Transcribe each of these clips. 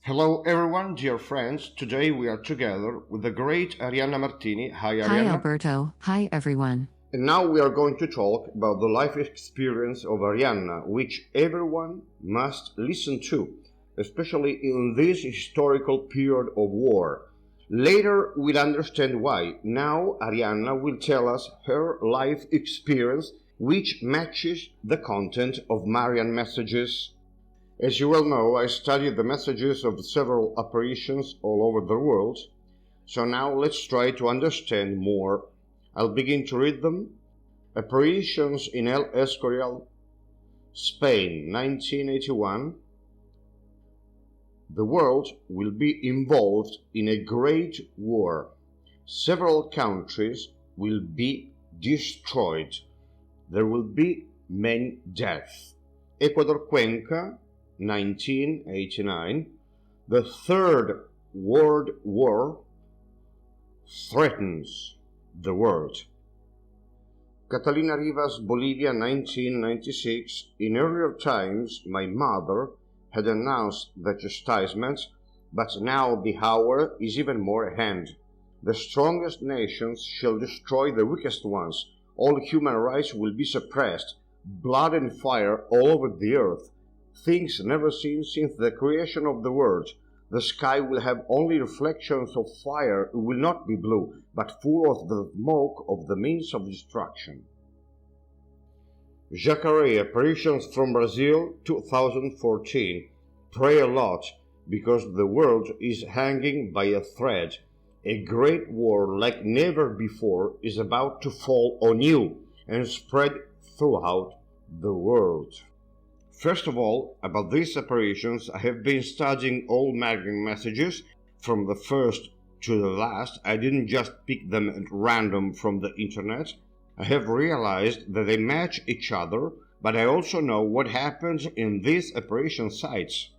Hello everyone, dear friends. Today we are together with the great Arianna Martini. Hi Hi, Arianna. Alberto. Hi, everyone. And now we are going to talk about the life experience of Arianna, which everyone must listen to, especially in this historical period of war. Later we'll understand why. Now Arianna will tell us her life experience, which matches the content of Marian messages. As you well know, I studied the messages of several apparitions all over the world, so now let's try to understand more. I'll begin to read them. Apparitions in El Escorial, Spain, 1981. The world will be involved in a great war. Several countries will be destroyed. There will be many deaths. Ecuador, Cuenca, 1989. The Third World War threatens the world. Catalina Rivas, Bolivia, 1996. In earlier times, my mother had announced the chastisement, but now the hour is even more at hand. The strongest nations shall destroy the weakest ones. All human rights will be suppressed. Blood and fire all over the earth. Things never seen since the creation of the world. The sky will have only reflections of fire. It will not be blue, but full of the smoke of the means of destruction. Jacaré, Apparitions from Brazil, 2014. Pray a lot, because the world is hanging by a thread. A great war like never before is about to fall on you and spread throughout the world. First of all, about these apparitions, I have been studying all Marian messages from the first to the last. I didn't just pick them at random from the internet. I have realized that they match each other, but I also know what happens in these apparition sites.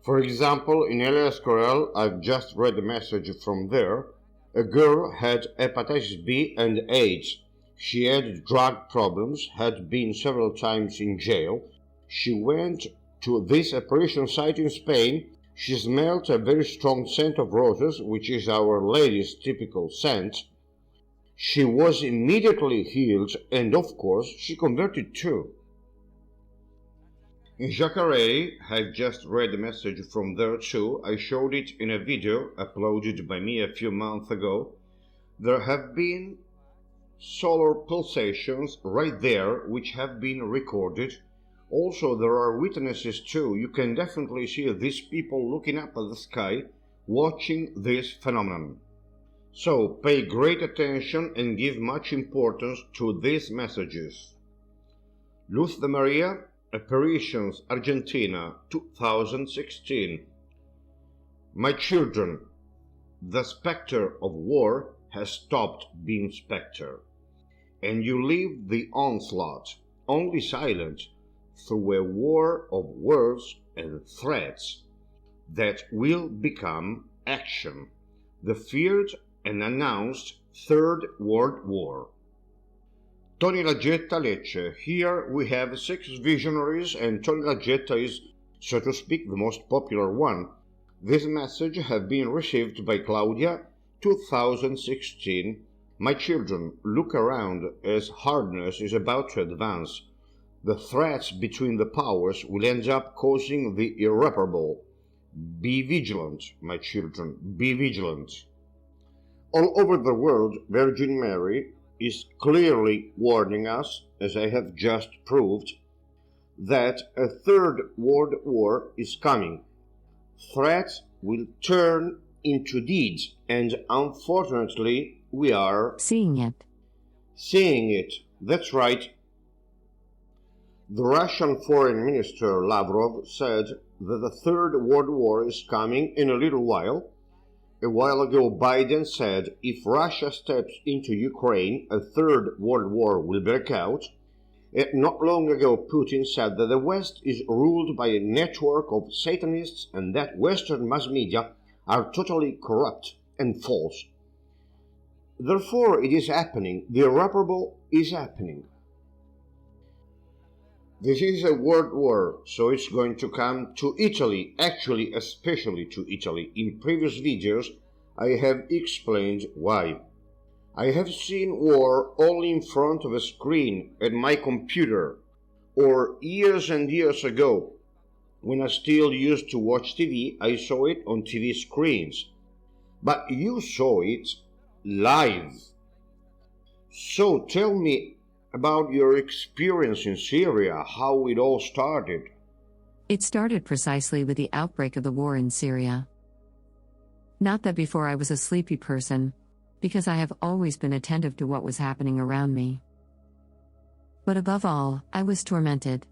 For example, in El Escorial, I've just read a message from there. A girl had hepatitis B and AIDS. She had drug problems, had been several times in jail. She went to this apparition site in Spain. She smelled a very strong scent of roses, which is Our Lady's typical scent. She was immediately healed, and of course, she converted too. In Jacaré, I've just read a message from there too. I showed it in a video uploaded by me a few months ago. There have been solar pulsations right there, which have been recorded. Also, there are witnesses too. You can definitely see these people looking up at the sky, watching this phenomenon. So, pay great attention and give much importance to these messages. Luz de Maria, Apparitions, Argentina, 2016. My children, the specter of war has stopped being specter, and you leave the onslaught, only silent, through a war of words and threats that will become action, the feared and announced Third World War. Tony Lagetta, Lecce. Here we have 6 visionaries, and Tony Lagetta is, so to speak, the most popular one. This message has been received by Claudia, 2016. My children, look around as hardness is about to advance. The threats between the powers will end up causing the irreparable. Be vigilant, my children, be vigilant. All over the world, Virgin Mary is clearly warning us, as I have just proved, that a Third World War is coming. Threats will turn into deeds, and unfortunately, we are Seeing it. That's right. The Russian Foreign Minister Lavrov said that the Third World War is coming in a little while. A while ago, Biden said if Russia steps into Ukraine, a Third World War will break out. Not long ago, Putin said that the West is ruled by a network of Satanists and that Western mass media are totally corrupt and false. Therefore, it is happening. The irreparable is happening. This is a world war, so it's going to come to Italy, actually especially to Italy. In previous videos I have explained why. I have seen war only in front of a screen at my computer, or years and years ago, when I still used to watch TV, I saw it on TV screens. But you saw it live. So tell me about your experience in Syria, how it all started. It started precisely with the outbreak of the war in Syria. Not that before I was a sleepy person, because I have always been attentive to what was happening around me. But above all, I was tormented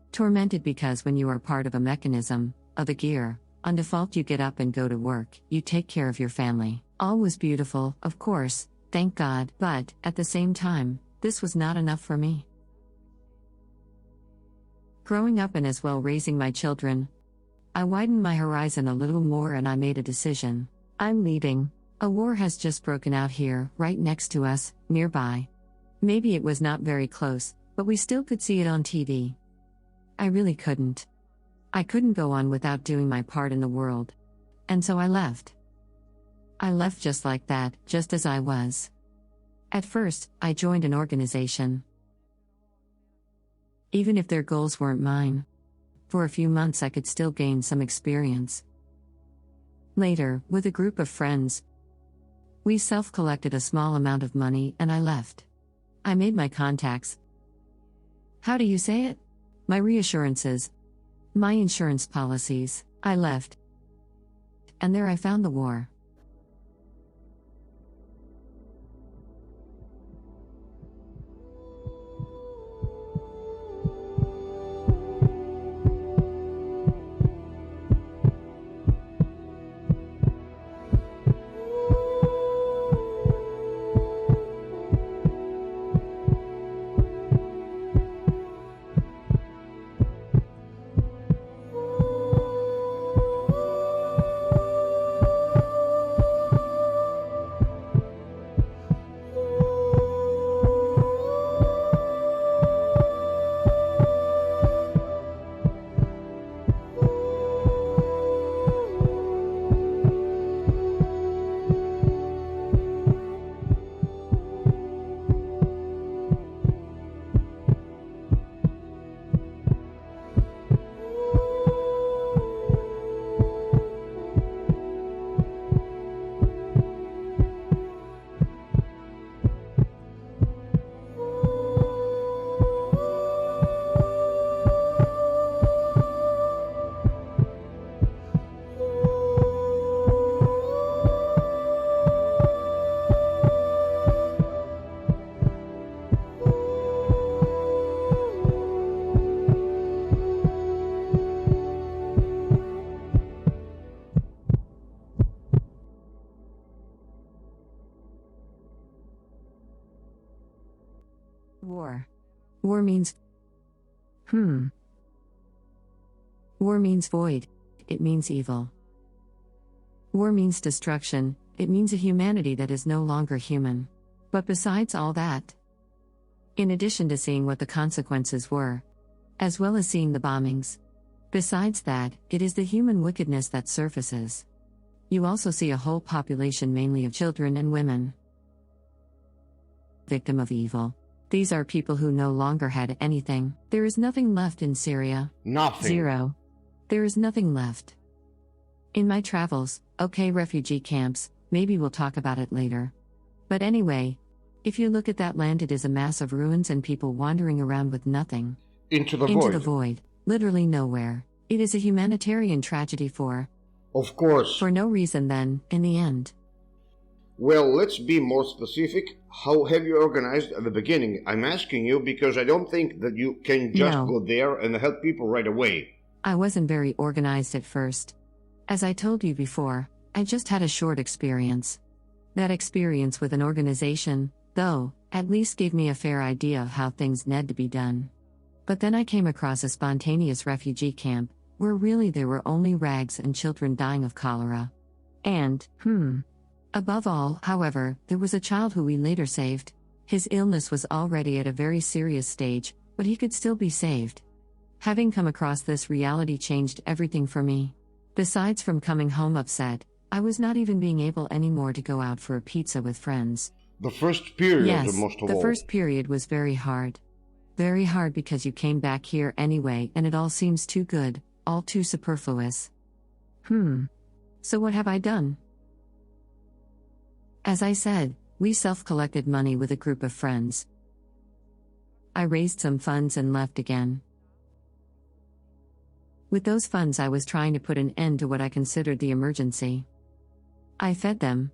because when you are part of a mechanism, of a gear, on default you get up and go to work, you take care of your family. All was beautiful, of course, thank God, but, at the same time, this was not enough for me. Growing up and as well raising my children, I widened my horizon a little more and I made a decision. I'm leaving. A war has just broken out here, right next to us, nearby. Maybe it was not very close, but we still could see it on TV. I really couldn't. I couldn't go on without doing my part in the world. And so I left. I left just like that, just as I was. At first, I joined an organization. Even if their goals weren't mine, for a few months I could still gain some experience. Later, with a group of friends, we self-collected a small amount of money and I left. I made my contacts. How do you say it? My reassurances. My insurance policies. I left. And there I found the war. War. War means... War means void. It means evil. War means destruction. It means a humanity that is no longer human. But besides all that, in addition to seeing what the consequences were, as well as seeing the bombings, besides that, it is the human wickedness that surfaces. You also see a whole population mainly of children and women, victim of evil. These are people who no longer had anything. There is nothing left in Syria. Nothing. Zero. There is nothing left. In my travels, okay, refugee camps, maybe we'll talk about it later. But anyway, if you look at that land, it is a mass of ruins and people wandering around with nothing. Into the void. Literally nowhere. It is a humanitarian tragedy for... Of course. For no reason then, in the end. Well, let's be more specific. How have you organized at the beginning? I'm asking you because I don't think that you can just go there and help people right away. I wasn't very organized at first. As I told you before, I just had a short experience. That experience with an organization, though, at least gave me a fair idea of how things need to be done. But then I came across a spontaneous refugee camp, where really there were only rags and children dying of cholera. And, above all, however, there was a child who we later saved. His illness was already at a very serious stage, but he could still be saved. Having come across this reality changed everything for me. Besides from coming home upset, I was not even being able anymore to go out for a pizza with friends. The first period, Yes, most of the all. first period was very hard. Very hard because you came back here anyway and it all seems too good, all too superfluous. So what have I done? As I said, we self-collected money with a group of friends. I raised some funds and left again. With those funds I was trying to put an end to what I considered the emergency. I fed them.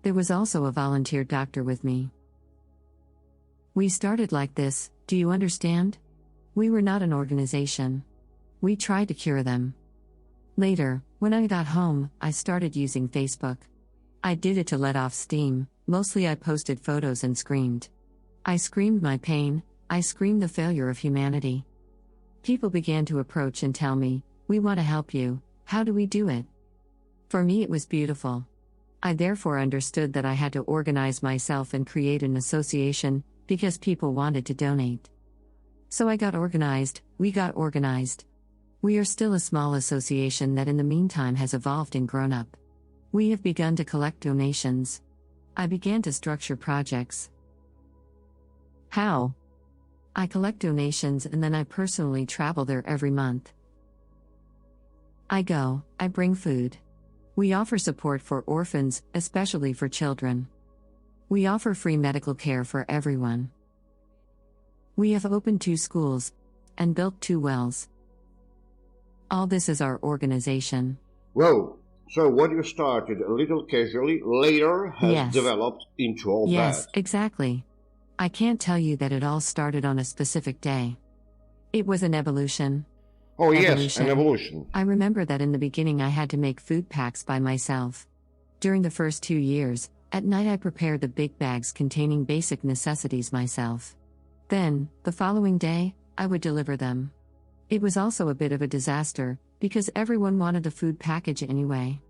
There was also a volunteer doctor with me. We started like this, do you understand? We were not an organization. We tried to cure them. Later, when I got home, I started using Facebook. I did it to let off steam, mostly I posted photos and screamed. I screamed my pain, I screamed the failure of humanity. People began to approach and tell me, we want to help you, how do we do it? For me it was beautiful. I therefore understood that I had to organize myself and create an association, because people wanted to donate. So I got organized, we got organized. We are still a small association that in the meantime has evolved and grown up. We have begun to collect donations. I began to structure projects. How? I collect donations and then I personally travel there every month. I go, I bring food. We offer support for orphans, especially for children. We offer free medical care for everyone. We have opened 2 schools and built 2 wells. All this is our organization. Well, so what you started a little casually later has developed into all that. Yes, exactly. I can't tell you that it all started on a specific day. It was an evolution. Oh yes, an evolution. I remember that in the beginning I had to make food packs by myself. During the first 2 years, at night I prepared the big bags containing basic necessities myself. Then, the following day, I would deliver them. It was also a bit of a disaster, because everyone wanted a food package anyway.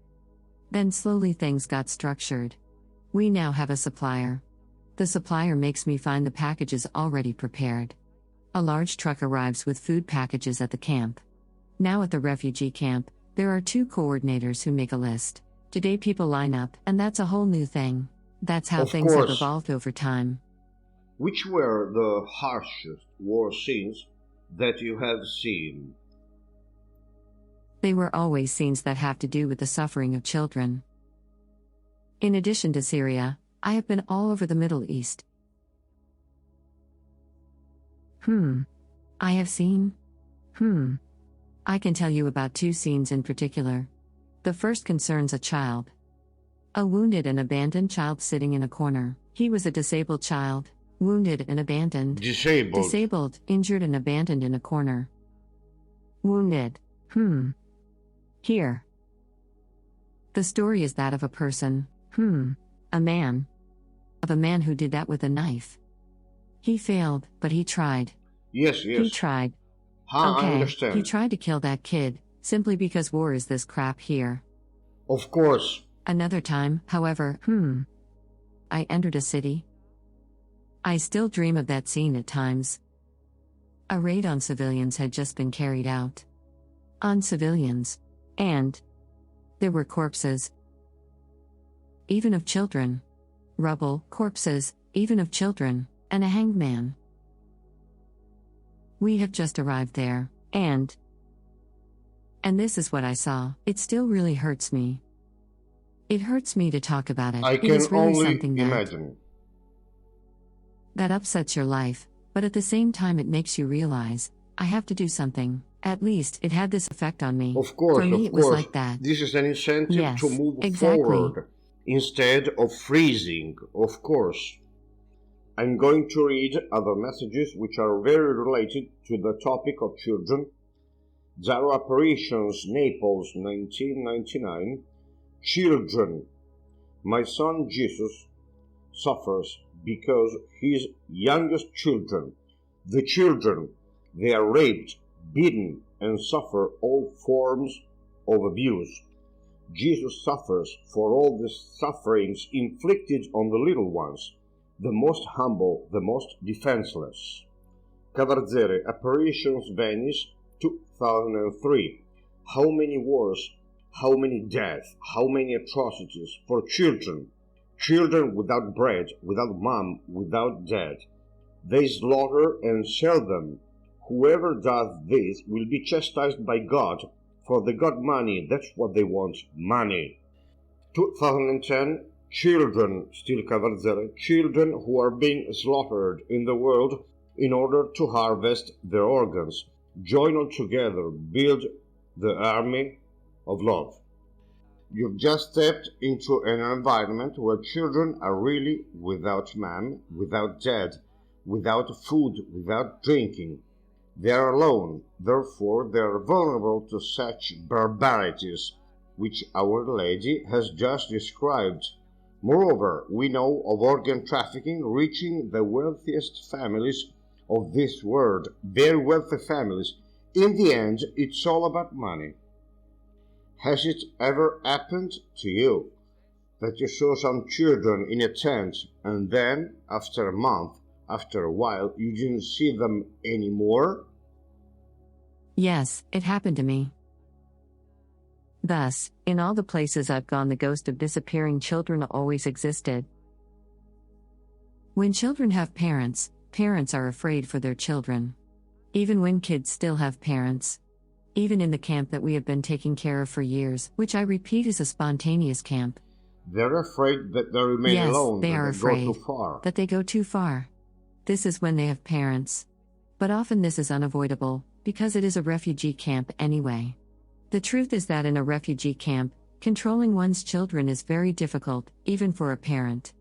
Then slowly things got structured. We now have a supplier. The supplier makes me find the packages already prepared. A large truck arrives with food packages at the camp. Now at the refugee camp, there are 2 coordinators who make a list. Today people line up, and that's a whole new thing. That's how things have evolved over time. Which were the harshest war scenes that you have seen? They were always scenes that have to do with the suffering of children. In addition to Syria, I have been all over the Middle East. I have seen? I can tell you about 2 scenes in particular. The first concerns a child. A wounded and abandoned child sitting in a corner. He was a disabled child, wounded and abandoned. Disabled, injured and abandoned in a corner. Wounded. Here. The story is that of a person. A man. Of a man who did that with a knife. He failed, but he tried. Yes. He tried. I understand. He tried to kill that kid, simply because war is this crap here. Of course. Another time, however, I entered a city. I still dream of that scene at times. A raid on civilians had just been carried out. On civilians. And there were corpses. Even of children. Rubble, corpses, even of children, and a hanged man. We have just arrived there, and this is what I saw. It still really hurts me. It hurts me to talk about it. I can only imagine. That upsets your life, but at the same time it makes you realize, I have to do something. At least, it had this effect on me. Of course, For me, it was like that. This is an incentive to move forward, instead of freezing, of course. I'm going to read other messages which are very related to the topic of children. Zaro Apparitions, Naples, 1999. Children. My son Jesus suffers because his youngest children, the children, they are raped, beaten, and suffer all forms of abuse. Jesus suffers for all the sufferings inflicted on the little ones, the most humble, the most defenseless. Cavarzere, Apparitions, Venice, 2003. How many wars, how many deaths, how many atrocities for children. Children without bread, without mom, without dad. They slaughter and sell them. Whoever does this will be chastised by God, for they got money, that's what they want, money. 2010, children, still covered there, children who are being slaughtered in the world in order to harvest their organs. Join all together, build the army of love. You've just stepped into an environment where children are really without mom, without dad, without food, without drinking. They are alone, therefore they are vulnerable to such barbarities, which Our Lady has just described. Moreover, we know of organ trafficking reaching the wealthiest families of this world, very wealthy families. In the end, it's all about money. Has it ever happened to you that you saw some children in a tent and then, after a month, after a while, you didn't see them anymore? Yes, it happened to me. Thus, in all the places I've gone, the ghost of disappearing children always existed. When children have parents, parents are afraid for their children. Even when kids still have parents. Even in the camp that we have been taking care of for years, which I repeat is a spontaneous camp. They're afraid that they remain alone, they that are they afraid go too far. that they go too far. This is when they have parents. But often this is unavoidable, because it is a refugee camp anyway. The truth is that in a refugee camp, controlling one's children is very difficult, even for a parent.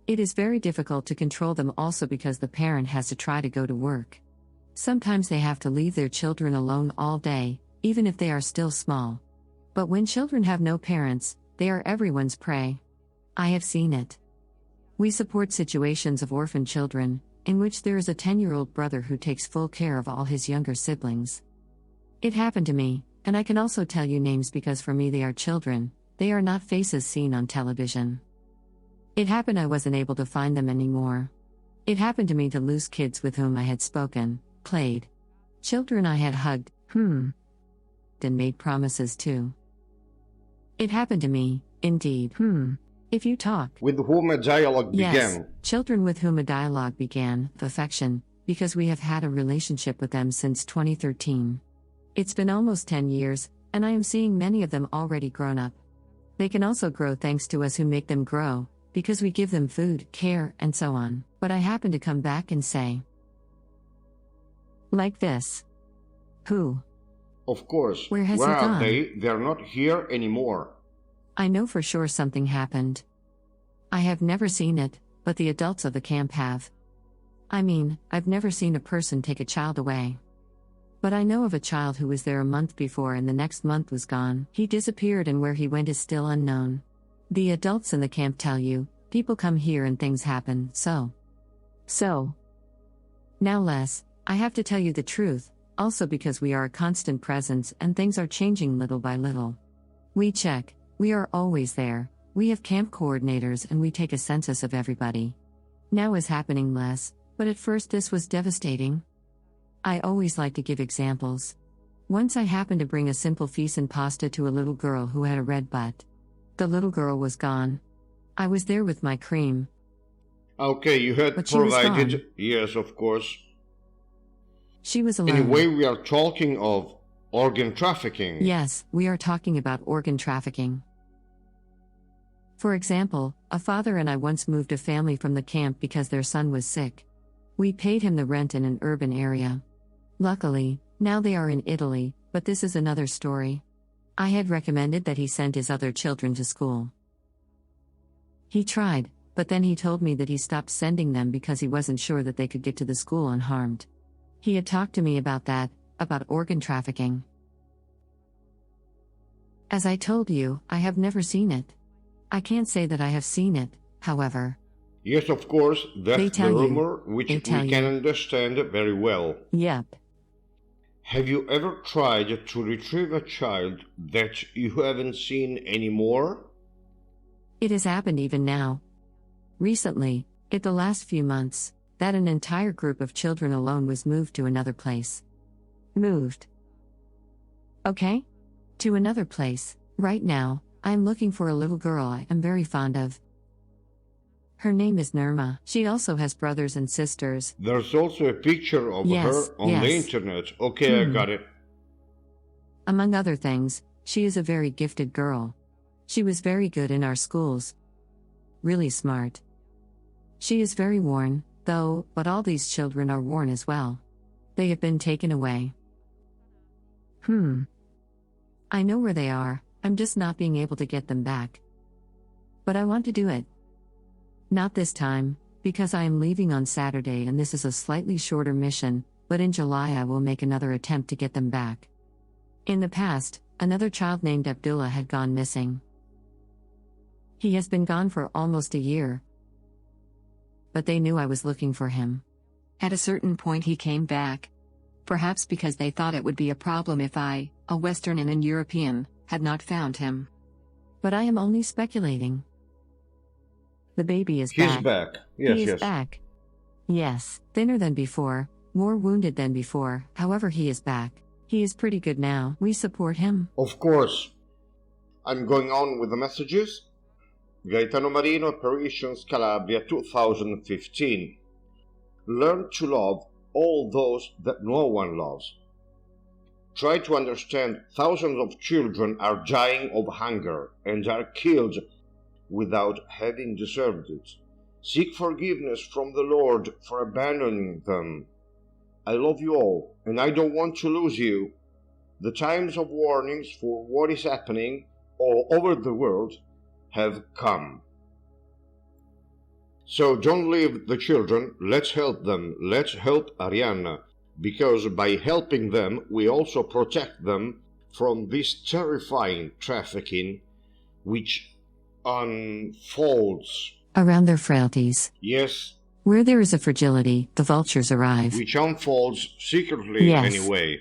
It is very difficult to control them also because the parent has to try to go to work. Sometimes they have to leave their children alone all day, even if they are still small. But when children have no parents, they are everyone's prey. I have seen it. We support situations of orphan children, in which there is a 10-year-old brother who takes full care of all his younger siblings. It happened to me, and I can also tell you names because for me they are children, they are not faces seen on television. It happened I wasn't able to find them anymore. It happened to me to lose kids with whom I had spoken, played. Children I had hugged, and made promises to. It happened to me, indeed, if you talk. With whom a dialogue began. Yes, children with whom a dialogue began, affection, because we have had a relationship with them since 2013. It's been almost 10 years, and I am seeing many of them already grown up. They can also grow thanks to us who make them grow, because we give them food, care, and so on. But I happen to come back and say, like this. Who? Of course. Where has Where he are gone? they? They're not here anymore. I know for sure something happened. I have never seen it, but the adults of the camp have. I mean, I've never seen a person take a child away. But I know of a child who was there a month before and the next month was gone. He disappeared and where he went is still unknown. The adults in the camp tell you, people come here and things happen, so. Now Les, I have to tell you the truth, also because we are a constant presence and things are changing little by little. We check, we are always there, we have camp coordinators and we take a census of everybody. Now is happening less, but at first this was devastating. I always like to give examples. Once I happened to bring a simple feast and pasta to a little girl who had a red butt. The little girl was gone. I was there with my cream. Okay, you had But she was provided. gone. Yes, of course. She was alone. Anyway, we are talking of organ trafficking. Yes, we are talking about organ trafficking. For example, a father and I once moved a family from the camp because their son was sick. We paid him the rent in an urban area. Luckily, now they are in Italy, but this is another story. I had recommended that he send his other children to school. He tried, but then he told me that he stopped sending them because he wasn't sure that they could get to the school unharmed. He had talked to me about that, about organ trafficking. As I told you, I have never seen it. I can't say that I have seen it, however. Yes, of course, They that's the tell you. rumor which They we tell can you. understand very well. Yep. Have you ever tried to retrieve a child that you haven't seen anymore? It has happened even now. Recently, in the last few months, that an entire group of children alone was moved to another place. Moved. Okay? To another place. Right now, I am looking for a little girl I am very fond of. Her name is Nirma. She also has brothers and sisters. There's also a picture of Yes, her on the yes. internet. Okay, I got it. Among other things, she is a very gifted girl. She was very good in our schools. Really smart. She is very worn, though, but all these children are worn as well. They have been taken away. I know where they are, I'm just not being able to get them back. But I want to do it. Not this time, because I am leaving on Saturday and this is a slightly shorter mission, but in July I will make another attempt to get them back. In the past, another child named Abdullah had gone missing. He has been gone for almost a year. But they knew I was looking for him. At a certain point he came back. Perhaps because they thought it would be a problem if I, a Western and an European, had not found him. But I am only speculating. The baby is back. He's back. Yes, He is yes. back. Yes, thinner than before, more wounded than before, however he is back. He is pretty good now. We support him. Of course. I'm going on with the messages. Gaetano Marino, Apparitions, Calabria, 2015. Learn to love all those that no one loves. Try to understand thousands of children are dying of hunger and are killed without having deserved it. Seek forgiveness from the Lord for abandoning them. I love you all, and I don't want to lose you. The times of warnings for what is happening all over the world have come. So don't leave the children, let's help them, let's help Arianna, because by helping them we also protect them from this terrifying trafficking which unfolds Around their frailties. Yes, Where there is a fragility, the vultures arrive. which unfolds secretly Yes. anyway.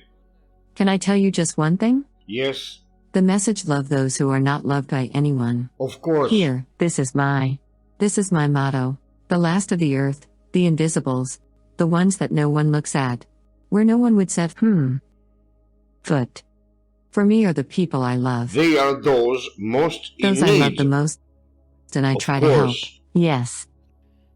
Can I tell you just one thing? Yes, The message love those who are not loved by anyone. of course. Here, this is my motto. The last of the earth, the invisibles, the ones that no one looks at. Where no one would set foot. For me are the people I love. They are those most Those in I need. love the most, and I Of try to help. course. Yes.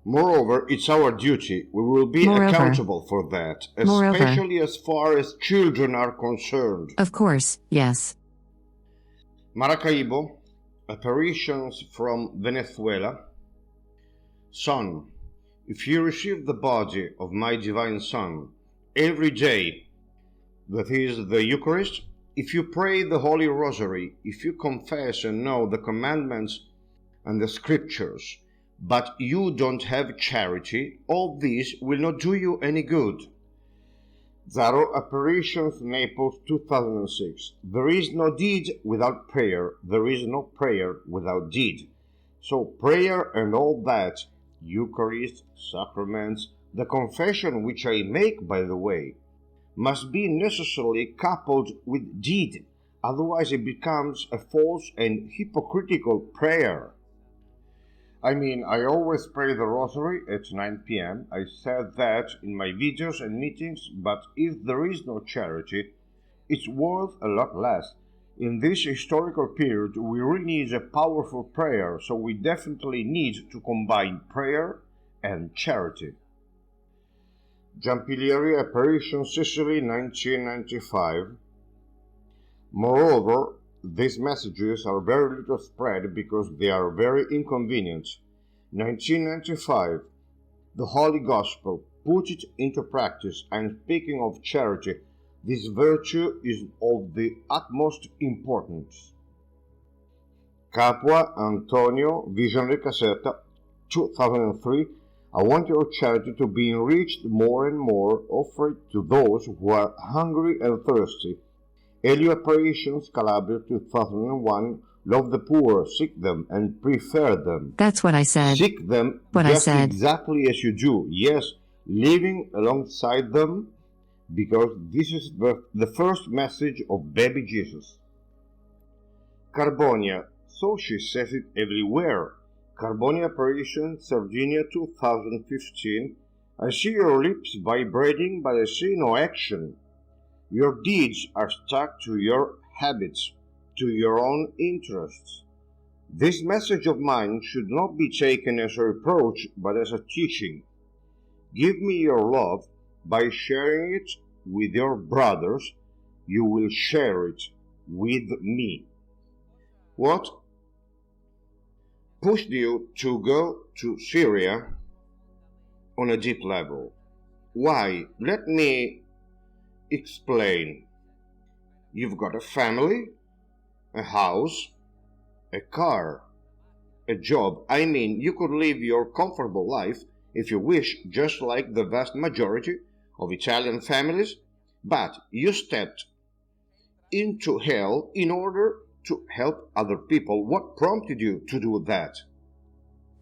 Moreover, it's our duty. We will be Moreover. accountable for that, Moreover. especially as far as children are concerned. Of course, yes. Maracaibo, Apparitions from Venezuela. Son, if you receive the body of my divine Son every day, that is the Eucharist, if you pray the Holy Rosary, if you confess and know the commandments and the scriptures, but you don't have charity, all this will not do you any good. Zaro, Apparitions, Naples, 2006. There is no deed without prayer. There is no prayer without deed. So prayer and all that, Eucharist, sacraments, the confession which I make, by the way, must be necessarily coupled with deed. Otherwise it becomes a false and hypocritical prayer. I mean, I always pray the Rosary at 9 p.m. I said that in my videos and meetings, but if there is no charity, it's worth a lot less. In this historical period, we really need a powerful prayer, so we definitely need to combine prayer and charity. Giampilieri, Apparition, Sicily, 1995. Moreover, these messages are very little spread because they are very inconvenient. 1995. The Holy Gospel. Put it into practice. I'm speaking of charity. This virtue is of the utmost importance. Capua, Antonio, Visionary Caserta, 2003. I want your charity to be enriched more and more, offer it to those who are hungry and thirsty. Elio, Apparitions, Calabria, 2001. Love the poor, seek them, and prefer them. That's what I said. Seek them What I just said. exactly as you do. Yes, living alongside them, because this is the first message of baby Jesus. Carbonia, so she says it everywhere. Carbonia, Apparition, Sardinia, 2015. I see your lips vibrating, but I see no action. Your deeds are stuck to your habits to your own interests. This message of mine should not be taken as a reproach, but as a teaching. Give me your love by sharing it with your brothers. You will share it with me. What pushed you to go to Syria on a deep level? Why? Let me explain. You've got a family, a house, a car, a job. I mean, you could live your comfortable life if you wish, just like the vast majority of Italian families, but you stepped into hell in order to help other people. What prompted you to do that?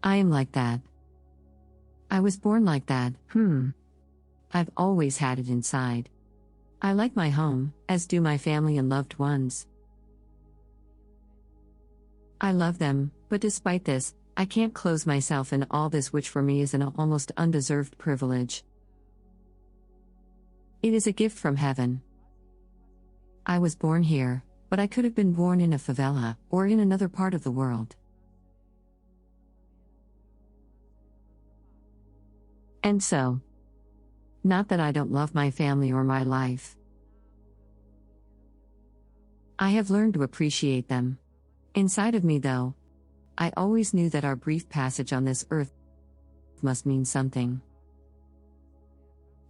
I am like that. I was born like that. I've always had it inside. I like my home, as do my family and loved ones. I love them, but despite this, I can't close myself in all this, which for me is an almost undeserved privilege. It is a gift from heaven. I was born here, but I could have been born in a favela, or in another part of the world. And so, not that I don't love my family or my life. I have learned to appreciate them. Inside of me, though, I always knew that our brief passage on this earth must mean something.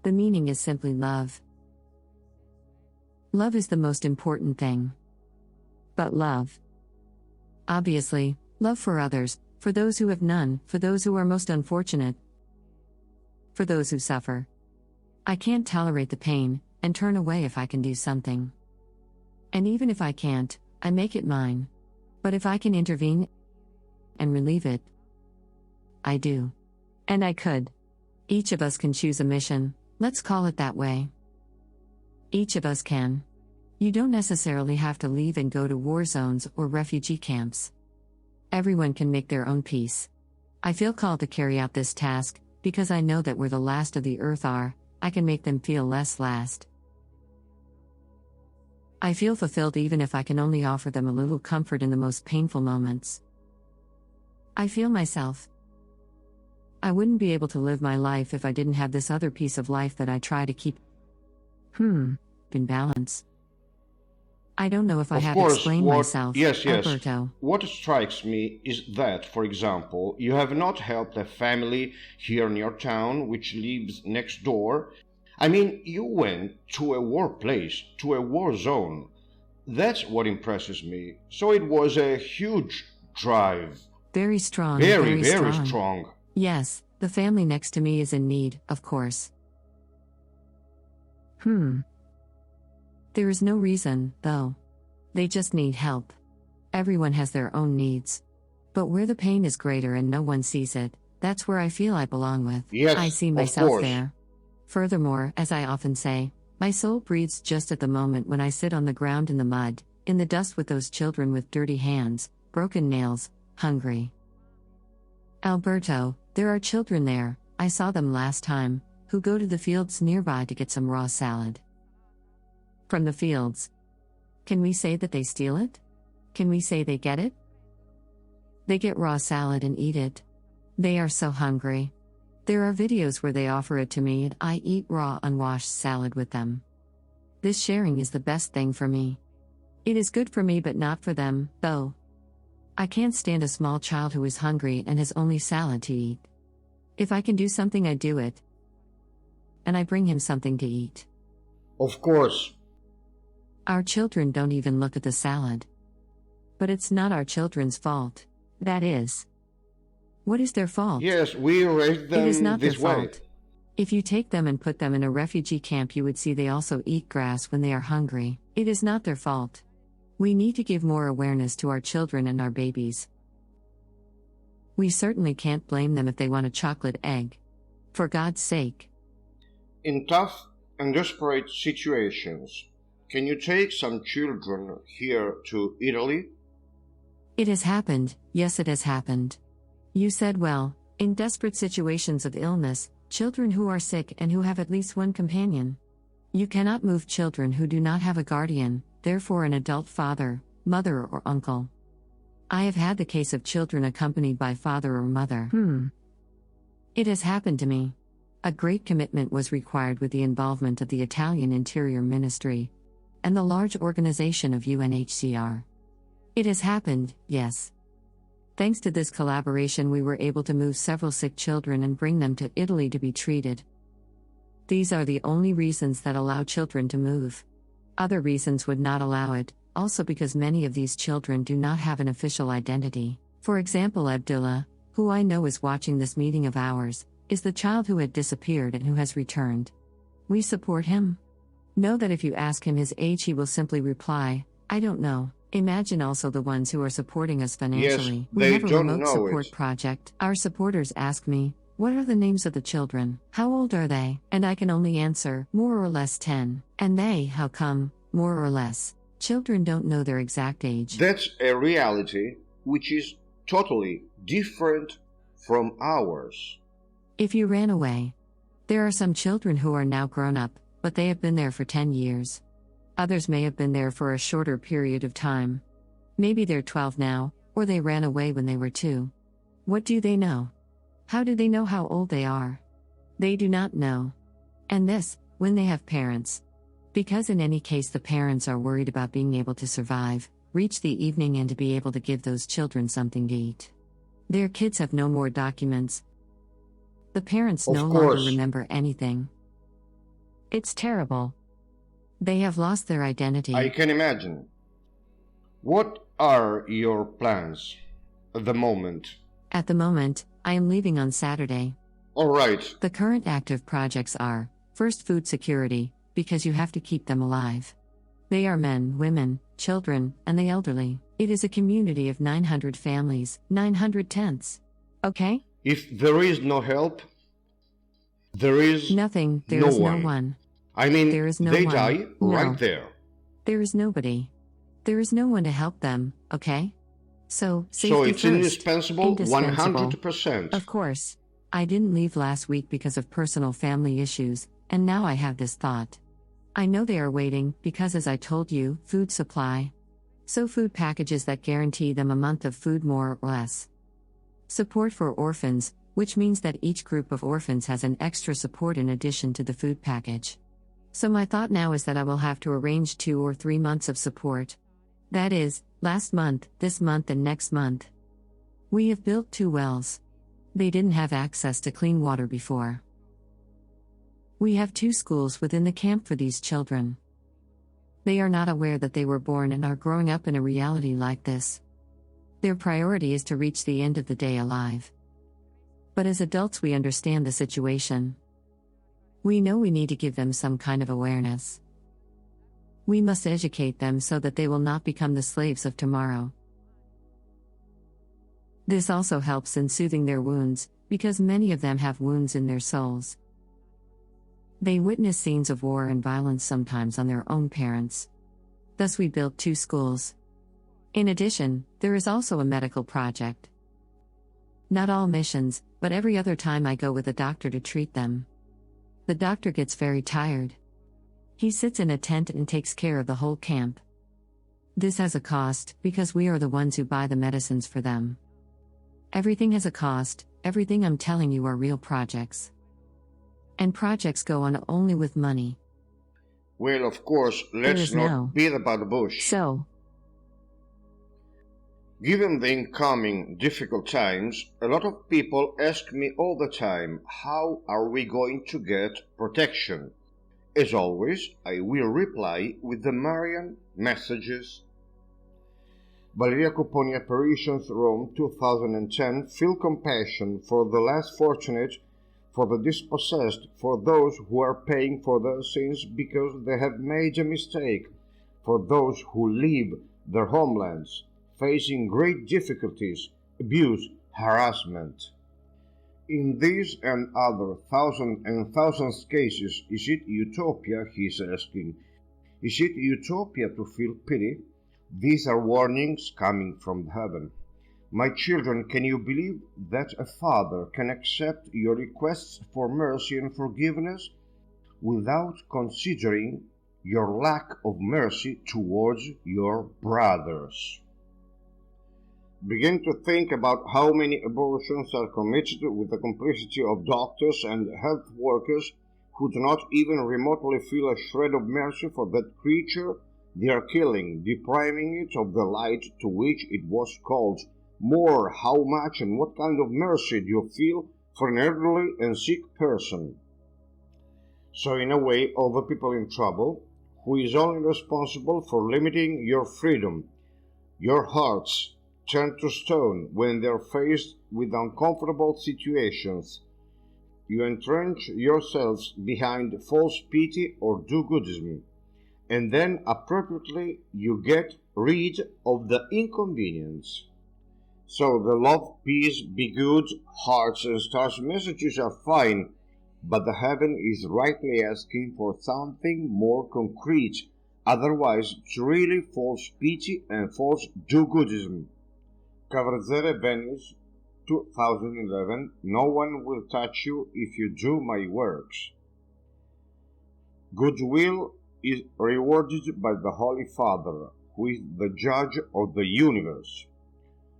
The meaning is simply love. Love is the most important thing. But love. Obviously, love for others, for those who have none, for those who are most unfortunate, for those who suffer. I can't tolerate the pain, and turn away if I can do something. And even if I can't, I make it mine. But if I can intervene and relieve it, I do. And I could. Each of us can choose a mission, let's call it that way. Each of us can. You don't necessarily have to leave and go to war zones or refugee camps. Everyone can make their own peace. I feel called to carry out this task, because I know that where the last of the earth are, I can make them feel less last. I feel fulfilled even if I can only offer them a little comfort in the most painful moments. I feel myself. I wouldn't be able to live my life if I didn't have this other piece of life that I try to keep in balance. I don't know if I have explained myself, yes. Alberto. What strikes me is that, for example, you have not helped a family here in your town which lives next door. I mean, you went to a war place, to a war zone. That's what impresses me. So it was a huge drive. Very strong. Very strong. Yes, the family next to me is in need, of course. There is no reason, though. They just need help. Everyone has their own needs. But where the pain is greater and no one sees it, that's where I feel I belong with. Yes, I see myself there. Furthermore, as I often say, my soul breathes just at the moment when I sit on the ground in the mud, in the dust with those children with dirty hands, broken nails, hungry. Alberto, there are children there, I saw them last time, who go to the fields nearby to get some raw salad. From the fields. Can we say that they steal it? Can we say they get it? They get raw salad and eat it. They are so hungry. There are videos where they offer it to me and I eat raw unwashed salad with them. This sharing is the best thing for me. It is good for me but not for them, though. I can't stand a small child who is hungry and has only salad to eat. If I can do something, I do it. And I bring him something to eat. Of course. Our children don't even look at the salad. But it's not our children's fault. That is. What is their fault? Yes, we raised them It is not this their way. fault. If you take them and put them in a refugee camp, you would see they also eat grass when they are hungry. It is not their fault. We need to give more awareness to our children and our babies. We certainly can't blame them if they want a chocolate egg. For God's sake. In tough and desperate situations, can you take some children here to Italy? It has happened, yes, it has happened. You said well, in desperate situations of illness, children who are sick and who have at least one companion. You cannot move children who do not have a guardian, therefore an adult father, mother or uncle. I have had the case of children accompanied by father or mother. It has happened to me. A great commitment was required with the involvement of the Italian Interior Ministry and the large organization of UNHCR. It has happened, yes. Thanks to this collaboration, we were able to move several sick children and bring them to Italy to be treated. These are the only reasons that allow children to move. Other reasons would not allow it, also because many of these children do not have an official identity. For example, Abdullah, who I know is watching this meeting of ours, is the child who had disappeared and who has returned. We support him. Know that if you ask him his age, he will simply reply, I don't know. Imagine also the ones who are supporting us financially. Yes, We they have a don't remote know support it. project. Our supporters ask me, what are the names of the children? How old are they? And I can only answer, more or less 10. And they, how come, more or less? Children don't know their exact age. That's a reality which is totally different from ours. If you ran away. There are some children who are now grown up, but they have been there for 10 years. Others may have been there for a shorter period of time. Maybe they're 12 now, or they ran away when they were 2. What do they know? How do they know how old they are? They do not know. And this, when they have parents. Because in any case the parents are worried about being able to survive, reach the evening and to be able to give those children something to eat. Their kids have no more documents. The parents no longer remember anything. It's terrible. They have lost their identity. I can imagine. What are your plans at the moment? At the moment, I am leaving on Saturday. All right. The current active projects are, first, food security, because you have to keep them alive. They are men, women, children, and the elderly. It is a community of 900 families, 900 tents. Okay? If there is no help, there is nothing. There no is one. No one. I mean, there is no they one. die right there. There is nobody. There is no one to help them, okay? So it's first. Indispensable, 100%. Of course. I didn't leave last week because of personal family issues, and now I have this thought. I know they are waiting, because as I told you, food supply. So food packages that guarantee them a month of food more or less. Support for orphans, which means that each group of orphans has an extra support in addition to the food package. So my thought now is that I will have to arrange 2 or 3 months of support. That is, last month, this month and next month. We have built 2 wells. They didn't have access to clean water before. We have 2 schools within the camp for these children. They are not aware that they were born and are growing up in a reality like this. Their priority is to reach the end of the day alive. But as adults, we understand the situation. We know we need to give them some kind of awareness. We must educate them so that they will not become the slaves of tomorrow. This also helps in soothing their wounds, because many of them have wounds in their souls. They witness scenes of war and violence sometimes on their own parents. Thus we built 2 schools. In addition, there is also a medical project. Not all missions, but every other time I go with a doctor to treat them. The doctor gets very tired. He sits in a tent and takes care of the whole camp. This has a cost, because we are the ones who buy the medicines for them. Everything has a cost, everything I'm telling you are real projects. And projects go on only with money. Well, of course, let's not beat about the bush. So, given the incoming difficult times, a lot of people ask me all the time, how are we going to get protection? As always, I will reply with the Marian messages. Valeria Copponi Apparitions, Rome, 2010. Feel compassion for the less fortunate, for the dispossessed, for those who are paying for their sins because they have made a mistake, for those who leave their homelands, facing great difficulties, abuse, harassment. In these and other thousands cases, is it utopia, he is asking? Is it utopia to feel pity? These are warnings coming from heaven. My children, can you believe that a father can accept your requests for mercy and forgiveness without considering your lack of mercy towards your brothers. Begin to think about how many abortions are committed with the complicity of doctors and health workers who do not even remotely feel a shred of mercy for that creature they are killing, depriving it of the light to which it was called. More, how much and what kind of mercy do you feel for an elderly and sick person? So in a way, all the people in trouble, who is only responsible for limiting your freedom, your hearts turn to stone when they are faced with uncomfortable situations. You entrench yourselves behind false pity or do-goodism, and then appropriately you get rid of the inconvenience. So the love, peace, be good, hearts and stars messages are fine, but the heaven is rightly asking for something more concrete, otherwise it's really false pity and false do-goodism. Cavarzere, Venice, 2011. No one will touch you if you do my works. Goodwill is rewarded by the Holy Father, who is the judge of the universe.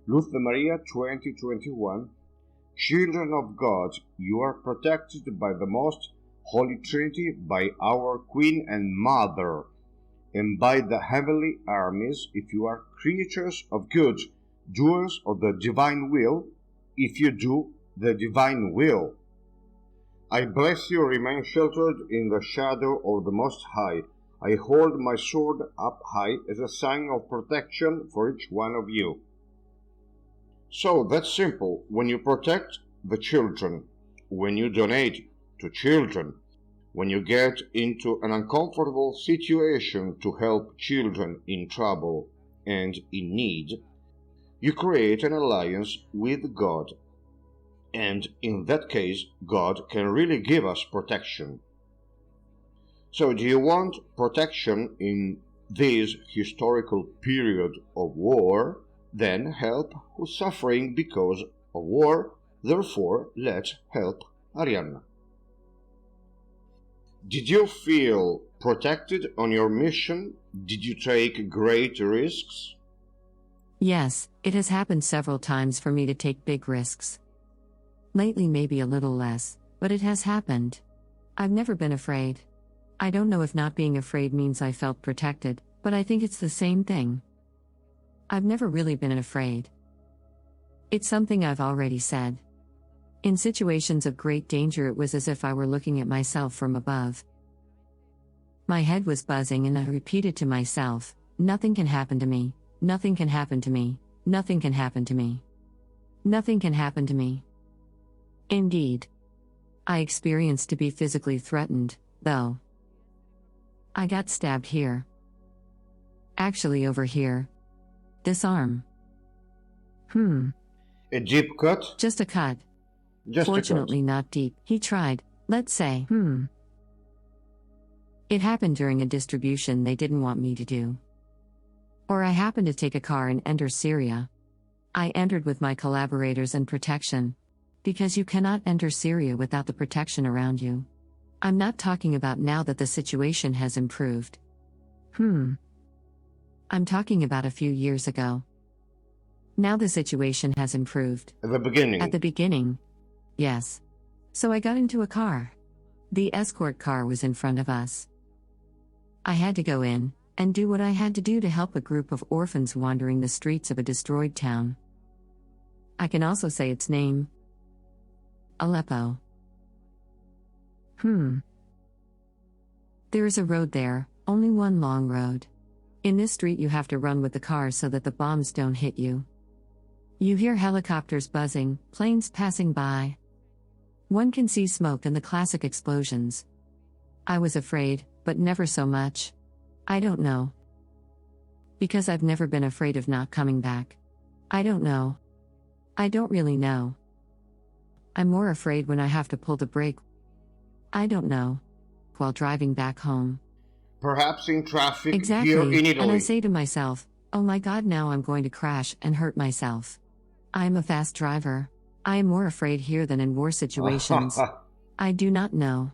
Luz de Maria, 2021. Children of God, you are protected by the most Holy Trinity, by our Queen and Mother, and by the heavenly armies, if you are creatures of good, doers of the divine will, if you do the divine will. I bless you, remain sheltered in the shadow of the Most High. I hold my sword up high as a sign of protection for each one of you. So that's simple. When you protect the children, when you donate to children, when you get into an uncomfortable situation to help children in trouble and in need, you create an alliance with God. And in that case, God can really give us protection. So do you want protection in this historical period of war? Then help who's suffering because of war. Therefore, let's help Arianna. Did you feel protected on your mission? Did you take great risks? Yes, it has happened several times for me to take big risks. Lately maybe a little less, but it has happened. I've never been afraid. I don't know if not being afraid means I felt protected, but I think it's the same thing. I've never really been afraid. It's something I've already said. In situations of great danger, it was as if I were looking at myself from above. My head was buzzing and I repeated to myself, nothing can happen to me, nothing can happen to me, nothing can happen to me. Nothing can happen to me. Indeed. I experienced to be physically threatened, though. I got stabbed here. Actually over here. This arm. A deep cut? Just a cut. Fortunately not deep. He tried, let's say, It happened during a distribution they didn't want me to do. Or I happened to take a car and enter Syria. I entered with my collaborators and protection. Because you cannot enter Syria without the protection around you. I'm not talking about now that the situation has improved. I'm talking about a few years ago. Now the situation has improved. At the beginning? At the beginning. Yes. So I got into a car. The escort car was in front of us. I had to go in and do what I had to do to help a group of orphans wandering the streets of a destroyed town. I can also say its name. Aleppo. There is a road there, only one long road. In this street you have to run with the car so that the bombs don't hit you. You hear helicopters buzzing, planes passing by. One can see smoke and the classic explosions. I was afraid, but never so much. I don't know. Because I've never been afraid of not coming back. I don't know. I don't really know. I'm more afraid when I have to pull the brake. I don't know. While driving back home. Perhaps in traffic exactly. Here in Italy. And I say to myself, oh my God, now I'm going to crash and hurt myself. I am a fast driver. I am more afraid here than in war situations. I do not know.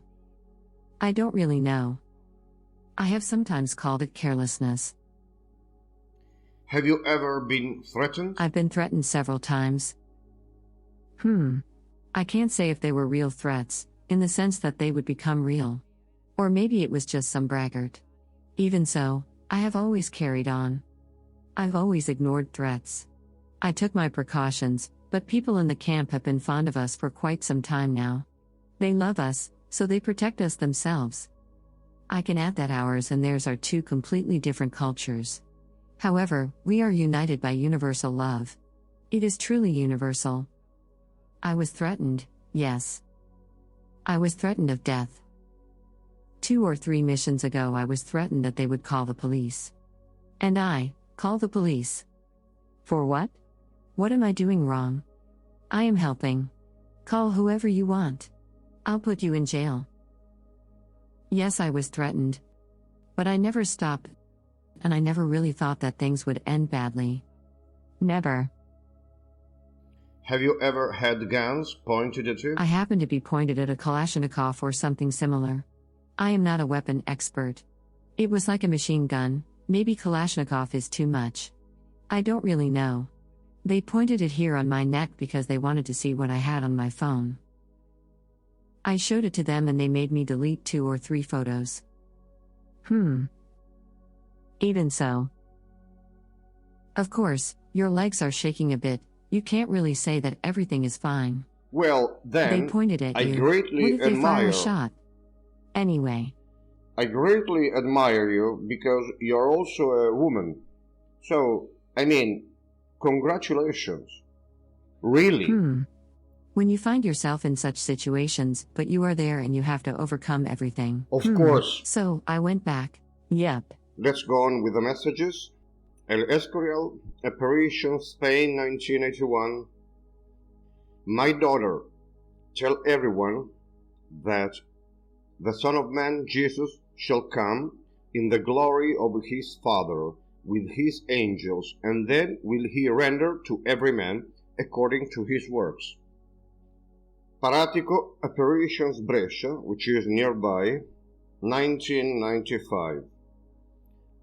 I don't really know. I have sometimes called it carelessness. Have you ever been threatened? I've been threatened several times. I can't say if they were real threats, in the sense that they would become real. Or maybe it was just some braggart. Even so, I have always carried on. I've always ignored threats. I took my precautions, but people in the camp have been fond of us for quite some time now. They love us, so they protect us themselves. I can add that ours and theirs are two completely different cultures. However, we are united by universal love. It is truly universal. I was threatened, yes. I was threatened of death. 2 or 3 missions ago I was threatened that they would call the police. And I, call the police. For what? What am I doing wrong? I am helping. Call whoever you want. I'll put you in jail. Yes, I was threatened. But I never stopped, and I never really thought that things would end badly. Never. Have you ever had guns pointed at you? I happened to be pointed at a Kalashnikov or something similar. I am not a weapon expert. It was like a machine gun, maybe Kalashnikov is too much. I don't really know. They pointed it here on my neck because they wanted to see what I had on my phone. I showed it to them and they made me delete 2 or 3 photos. Even so. Of course, your legs are shaking a bit, you can't really say that everything is fine. Well, then, they pointed at you. I greatly what if they fire admire. a shot? Anyway. I greatly admire you because you're also a woman. So, congratulations. Really. When you find yourself in such situations, but you are there and you have to overcome everything. Of course. So, I went back. Yep. Let's go on with the messages. El Escorial, Apparition, Spain, 1981. My daughter, tell everyone that the Son of Man, Jesus, shall come in the glory of his Father with his angels, and then will he render to every man according to his works. Paratico, Apparitions, Brescia, which is nearby, 1995.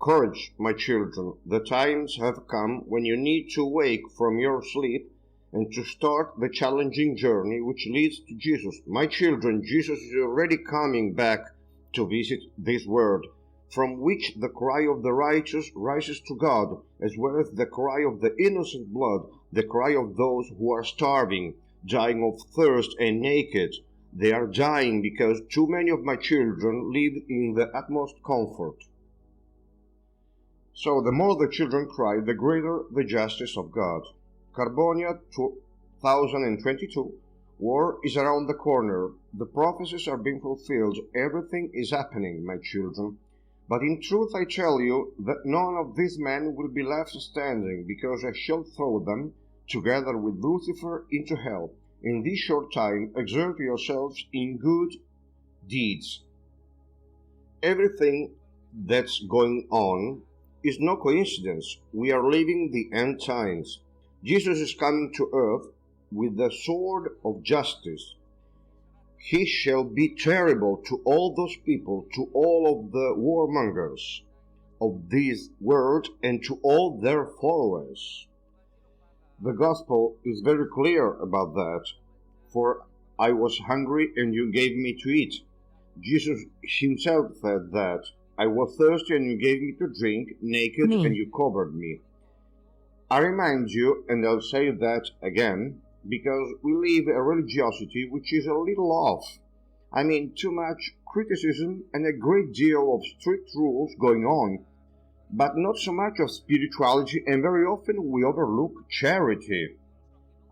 Courage, my children, the times have come when you need to wake from your sleep and to start the challenging journey which leads to Jesus. My children, Jesus is already coming back to visit this world, from which the cry of the righteous rises to God, as well as the cry of the innocent blood, the cry of those who are starving, dying of thirst and naked. They are dying because too many of my children live in the utmost comfort. So the more the children cry, the greater the justice of God. Carbonia 2022. War is around the corner. The prophecies are being fulfilled. Everything is happening, my children. But in truth I tell you that none of these men will be left standing, because I shall throw them, together with Lucifer, into hell. In this short time exert yourselves in good deeds. Everything that's going on is no coincidence. We are living the end times. Jesus is coming to earth with the sword of justice. He shall be terrible to all those people, to all of the warmongers of this world, and to all their followers. The gospel is very clear about that. For I was hungry and you gave me to eat. Jesus himself said that. I was thirsty and you gave me to drink, naked and you covered me. I remind you, and I'll say that again, because we live a religiosity which is a little off. Too much criticism and a great deal of strict rules going on, but not so much of spirituality, and very often we overlook charity.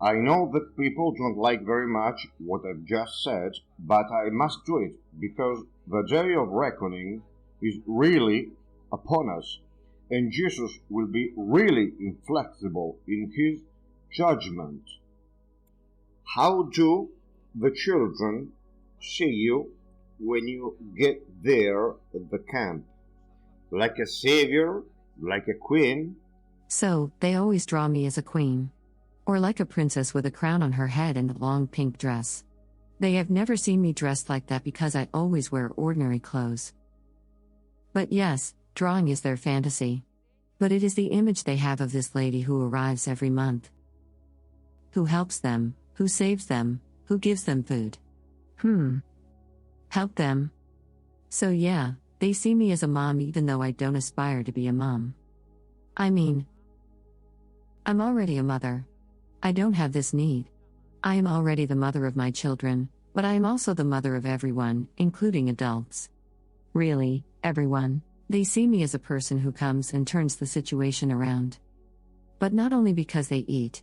I know that people don't like very much what I've just said, but I must do it, because the day of reckoning is really upon us, and Jesus will be really inflexible in his judgment. How do the children see you when you get there at the camp? Like a savior? Like a queen? So, they always draw me as a queen. Or like a princess with a crown on her head and a long pink dress. They have never seen me dressed like that because I always wear ordinary clothes. But yes, drawing is their fantasy. But it is the image they have of this lady who arrives every month. Who helps them, who saves them, who gives them food. Help them. So yeah, they see me as a mom even though I don't aspire to be a mom. I mean, I'm already a mother. I don't have this need. I am already the mother of my children, but I am also the mother of everyone, including adults. Really, everyone. They see me as a person who comes and turns the situation around. But not only because they eat,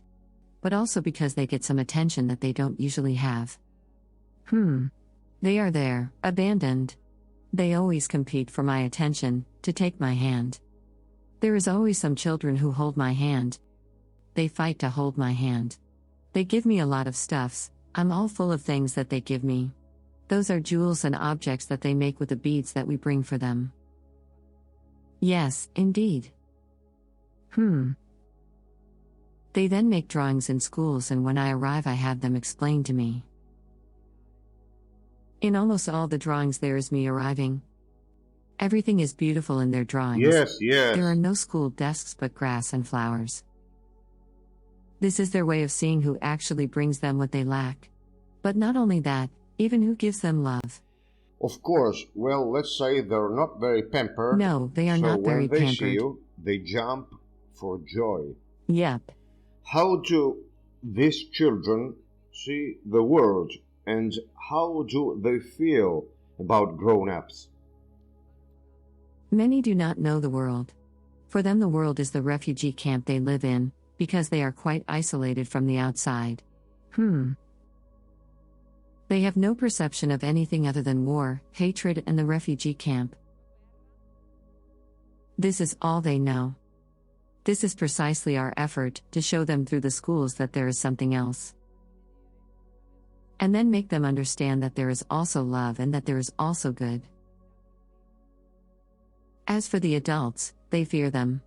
but also because they get some attention that they don't usually have. They are there, abandoned. They always compete for my attention, to take my hand. There is always some children who hold my hand. They fight to hold my hand. They give me a lot of stuffs, I'm all full of things that they give me. Those are jewels and objects that they make with the beads that we bring for them. Yes, indeed. They then make drawings in schools, and when I arrive I have them explained to me. In almost all the drawings there is me arriving. Everything is beautiful in their drawings. Yes. There are no school desks but grass and flowers. This is their way of seeing who actually brings them what they lack. But not only that, even who gives them love. Of course, well, let's say they're not very pampered. No, they are not very pampered. So when they see pampered. you, they jump for joy. Yep. How do these children see the world, and how do they feel about grown-ups? Many do not know the world. For them the world is the refugee camp they live in, because they are quite isolated from the outside. They have no perception of anything other than war, hatred, and the refugee camp. This is all they know. This is precisely our effort, to show them through the schools that there is something else. And then make them understand that there is also love and that there is also good. As for the adults, they fear them.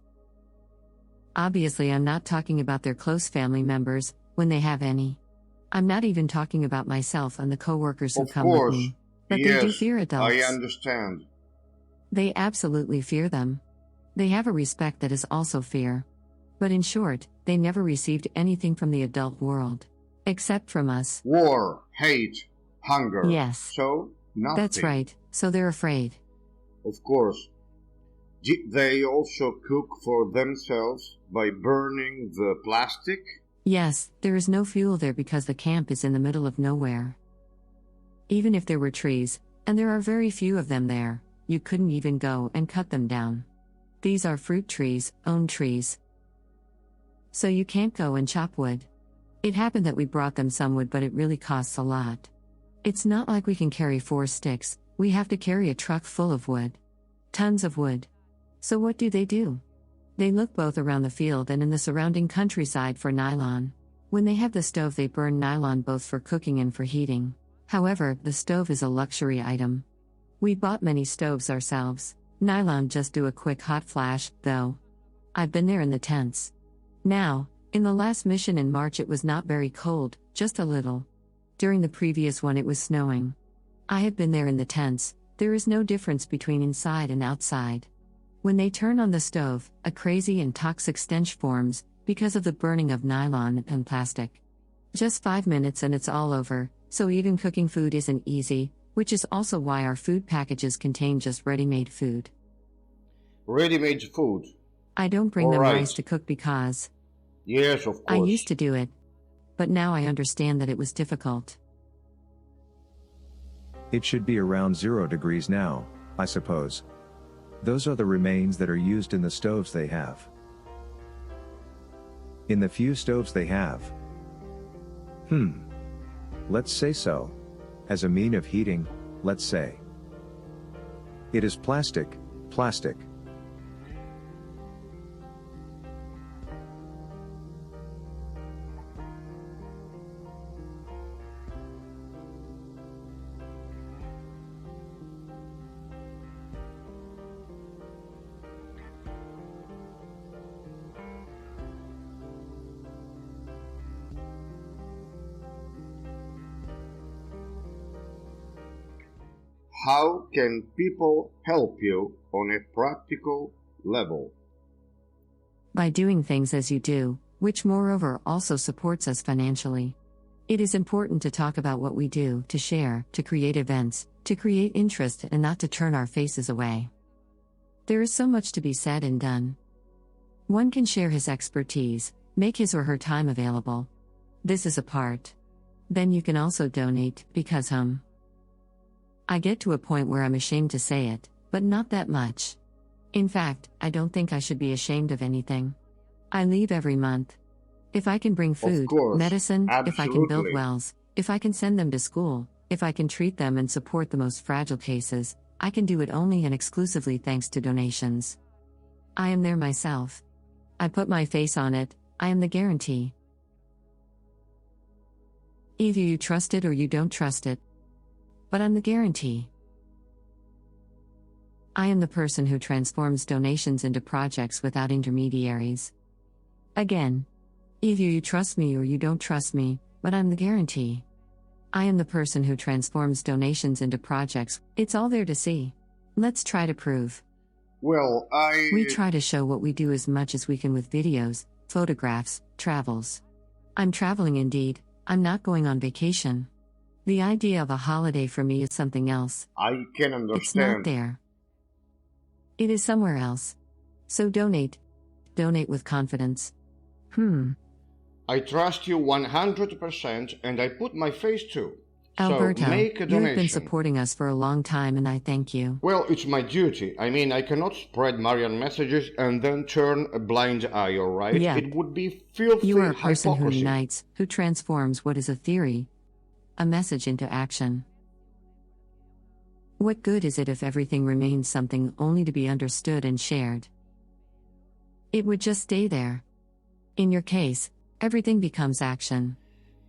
Obviously, I'm not talking about their close family members, when they have any. I'm not even talking about myself and the co-workers who come with me. But yes, they do fear adults. I understand. They absolutely fear them. They have a respect that is also fear. But in short, they never received anything from the adult world. Except from us. War, hate, hunger. Yes. So, nothing. That's right, so they're afraid. Of course. Did they also cook for themselves by burning the plastic? Yes, there is no fuel there because the camp is in the middle of nowhere. Even if there were trees, and there are very few of them there, you couldn't even go and cut them down. These are fruit trees, own trees. So you can't go and chop wood. It happened that we brought them some wood, but it really costs a lot. It's not like we can carry 4 sticks, we have to carry a truck full of wood. Tons of wood. So what do? They look both around the field and in the surrounding countryside for nylon. When they have the stove they burn nylon both for cooking and for heating. However, the stove is a luxury item. We bought many stoves ourselves. Nylon just do a quick hot flash, though. I've been there in the tents. Now, in the last mission in March it was not very cold, just a little. During the previous one it was snowing. I have been there in the tents, there is no difference between inside and outside. When they turn on the stove, a crazy and toxic stench forms, because of the burning of nylon and plastic. Just 5 minutes and it's all over, so even cooking food isn't easy, which is also why our food packages contain just ready-made food. Ready-made food? I don't bring them rice to cook because... Yes, of course. I used to do it. But now I understand that it was difficult. It should be around 0 degrees now, I suppose. Those are the remains that are used in the stoves they have. In the few stoves they have. Let's say so. As a mean of heating, let's say. It is plastic. How can people help you on a practical level? By doing things as you do, which moreover also supports us financially. It is important to talk about what we do, to share, to create events, to create interest, and not to turn our faces away. There is so much to be said and done. One can share his expertise, make his or her time available. This is a part. Then you can also donate, because I get to a point where I'm ashamed to say it, but not that much. In fact, I don't think I should be ashamed of anything. I leave every month. If I can bring food, medicine, if I can build wells, if I can send them to school, if I can treat them and support the most fragile cases, I can do it only and exclusively thanks to donations. I am there myself. I put my face on it, I am the guarantee. Either you trust it or you don't trust it. But I'm the guarantee. I am the person who transforms donations into projects without intermediaries. Again. Either you trust me or you don't trust me, but I'm the guarantee. I am the person who transforms donations into projects, it's all there to see. Let's try to prove. Well, We try to show what we do as much as we can with videos, photographs, travels. I'm traveling indeed, I'm not going on vacation. The idea of a holiday for me is something else. I can understand. It's not there. It is somewhere else. So donate. Donate with confidence. I trust you 100% and I put my face too. Alberto, so make a you donation. have been supporting us for a long time and I thank you. Well, it's my duty. I mean, I cannot spread Marian messages and then turn a blind eye, alright? Yeah. It would be filthy You are a person hypocrisy. who unites, who transforms what is a theory, a message into action. What good is it if everything remains something only to be understood and shared? It would just stay there. In your case, everything becomes action.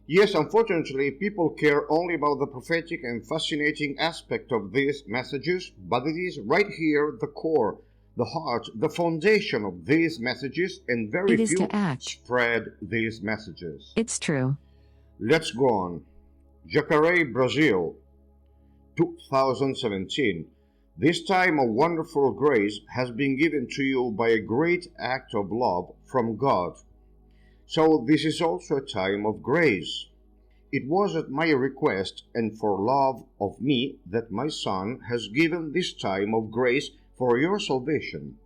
Yes, unfortunately, people care only about the prophetic and fascinating aspect of these messages, but it is right here the core, the heart, the foundation of these messages, and very It is few to act. spread these messages. It's true. Let's go on. Jacareí, Brazil, 2017. This time of wonderful grace has been given to you by a great act of love from God. So this is also a time of grace. It was at my request and for love of me that my Son has given this time of grace for your salvation.